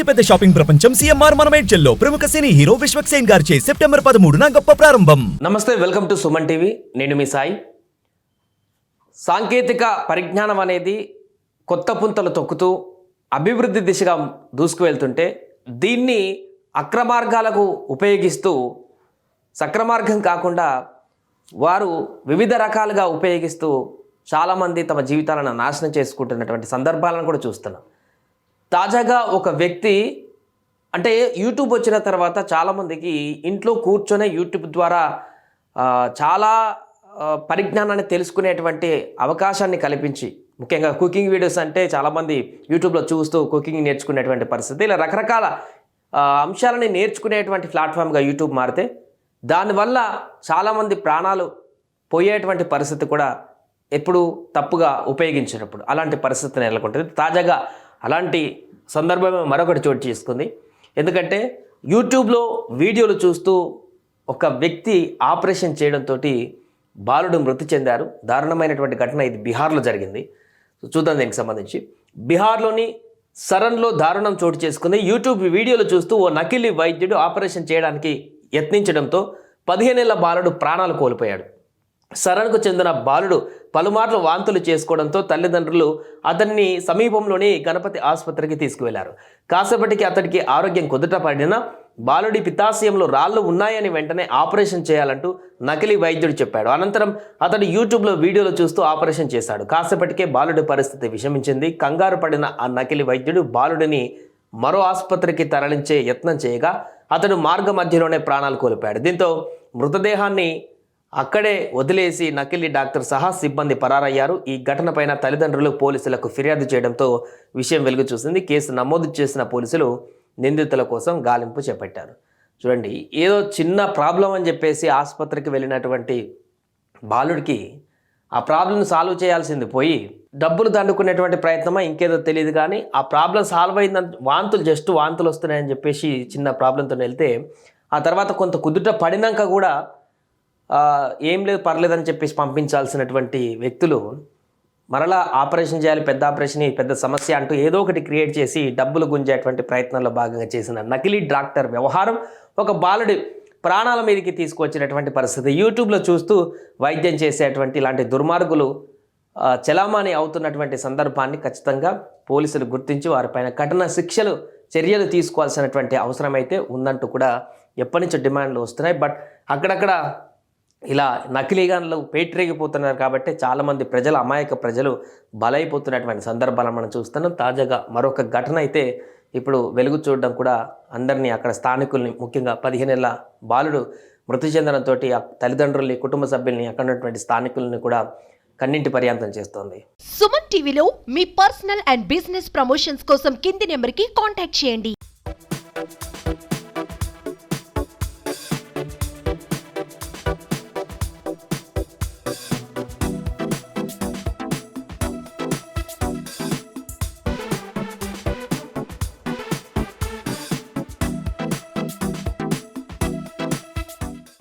పెద్ద షాపింగ్ ప్రపంచం సిఎంఆర్ మనమేడ్చల్లో ప్రముఖ సినీ హీరో విశ్వక్ సేన్ గారిచే సెప్టెంబర్ 13న గొప్ప ప్రారంభం. నమస్తే, వెల్కమ్ టు సుమన్ టీవీ. నేను మీ సాయి. సాంకేతిక పరిజ్ఞానం అనేది కొత్త పుంతలు తొక్కుతూ అభివృద్ధి దిశగా దూసుకువెళ్తుంటే దీన్ని అక్రమార్గాలకు ఉపయోగిస్తూ సక్రమార్గం కాకుండా వారు వివిధ రకాలుగా ఉపయోగిస్తూ చాలామంది తమ జీవితాలను నాశనం చేసుకుంటున్నటువంటి సందర్భాలను కూడా చూస్తున్నాం. తాజాగా ఒక వ్యక్తి అంటే యూట్యూబ్ వచ్చిన తర్వాత చాలామందికి ఇంట్లో కూర్చొనే యూట్యూబ్ ద్వారా చాలా పరిజ్ఞానాన్ని తెలుసుకునేటువంటి అవకాశాన్ని కల్పించి, ముఖ్యంగా కుకింగ్ వీడియోస్ అంటే చాలామంది యూట్యూబ్లో చూస్తూ కుకింగ్ నేర్చుకునేటువంటి పరిస్థితి, ఇలా రకరకాల అంశాలని నేర్చుకునేటువంటి ప్లాట్ఫామ్గా యూట్యూబ్ మారితే దానివల్ల చాలామంది ప్రాణాలు పోయేటువంటి పరిస్థితి కూడా ఎప్పుడు తప్పుగా ఉపయోగించినప్పుడు అలాంటి పరిస్థితి నెలకొంటుంది. తాజాగా అలాంటి సందర్భమే మరొకటి చోటు చేసుకుంది. ఎందుకంటే యూట్యూబ్లో వీడియోలు చూస్తూ ఒక వ్యక్తి ఆపరేషన్ చేయడంతో బాలుడు మృతి చెందారు. దారుణమైనటువంటి ఘటన ఇది బీహార్లో జరిగింది. చూద్దాం దీనికి సంబంధించి. బీహార్లోని సరన్లో దారుణం చోటు చేసుకుంది. యూట్యూబ్ వీడియోలు చూస్తూ ఓ నకిలీ వైద్యుడు ఆపరేషన్ చేయడానికి యత్నించడంతో 15 ఏళ్ల బాలుడు ప్రాణాలు కోల్పోయాడు. సరన్కు చెందిన బాలుడు పలుమార్లు వాంతులు చేసుకోవడంతో తల్లిదండ్రులు అతన్ని సమీపంలోని గణపతి ఆసుపత్రికి తీసుకువెళ్లారు. కాసేపటికి అతడికి ఆరోగ్యం కుదుట పడినా బాలుడి పిత్తాశయంలో రాళ్లు ఉన్నాయని వెంటనే ఆపరేషన్ చేయాలంటూ నకిలీ వైద్యుడు చెప్పాడు. అనంతరం అతడు యూట్యూబ్లో వీడియోలు చూస్తూ ఆపరేషన్ చేశాడు. కాసేపటికే బాలుడి పరిస్థితి విషమించింది. కంగారు పడిన ఆ నకిలీ వైద్యుడు బాలుడిని మరో ఆసుపత్రికి తరలించే యత్నం చేయగా అతడు మార్గ మధ్యలోనే ప్రాణాలు కోల్పోయాడు. దీంతో మృతదేహాన్ని అక్కడే వదిలేసి నకిలీ డాక్టర్ సహా సిబ్బంది పరారయ్యారు. ఈ ఘటనపైన తల్లిదండ్రులు పోలీసులకు ఫిర్యాదు చేయడంతో విషయం వెలుగు చూసింది. కేసు నమోదు చేసిన పోలీసులు నిందితుల కోసం గాలింపు చేపట్టారు. చూడండి, ఏదో చిన్న ప్రాబ్లం అని చెప్పేసి ఆసుపత్రికి వెళ్ళినటువంటి బాలుడికి ఆ ప్రాబ్లం సాల్వ్ చేయాల్సింది పోయి డబ్బులు దండుకునేటువంటి ప్రయత్నమా ఇంకేదో తెలియదు, కానీ ఆ ప్రాబ్లం సాల్వ్ అయిందని వాంతులు వస్తున్నాయని చెప్పేసి చిన్న ప్రాబ్లంతో వెళ్తే ఆ తర్వాత కొంత కుదుట పడినాక కూడా ఏం లేదు పర్లేదని చెప్పేసి పంపించాల్సినటువంటి వ్యక్తులు మరలా ఆపరేషన్ చేయాలి, పెద్ద ఆపరేషన్, పెద్ద సమస్య అంటూ ఏదో ఒకటి క్రియేట్ చేసి డబ్బులు గుంజేటువంటి ప్రయత్నంలో భాగంగా చేసిన నకిలీ డాక్టర్ వ్యవహారం ఒక బాలుడి ప్రాణాల మీదకి తీసుకొచ్చినటువంటి పరిస్థితి. యూట్యూబ్లో చూస్తూ వైద్యం చేసేటువంటి ఇలాంటి దుర్మార్గులు చలామణి అవుతున్నటువంటి సందర్భాన్ని ఖచ్చితంగా పోలీసులు గుర్తించి వారిపైన కఠిన చర్యలు తీసుకోవాల్సినటువంటి అవసరం అయితే ఉందంటూ కూడా ఎప్పటి నుంచో డిమాండ్లు వస్తున్నాయి. బట్ అక్కడక్కడ ఇలా నకిలీగాన్లు పేటరేగిపోతున్నారు కాబట్టి చాలామంది ప్రజలు, అమాయక ప్రజలు బలైపోతున్నటువంటి సందర్భాలను మనం చూస్తున్నాం. తాజాగా మరొక ఘటన అయితే ఇప్పుడు వెలుగు చూడడం కూడా అందరినీ, అక్కడ స్థానికుల్ని, ముఖ్యంగా 15 ఏళ్ల బాలుడు మృతి చెందడంతో తల్లిదండ్రుల్ని, కుటుంబ సభ్యుల్ని, అక్కడ ఉన్నటువంటి స్థానికుల్ని కూడా కన్నింటి పర్యాంతం చేస్తోంది. సుమన్ టీవీలో మీ పర్సనల్ అండ్ బిజినెస్ ప్రమోషన్స్ కోసం కింది నెంబర్కి కాంటాక్ట్ చేయండి.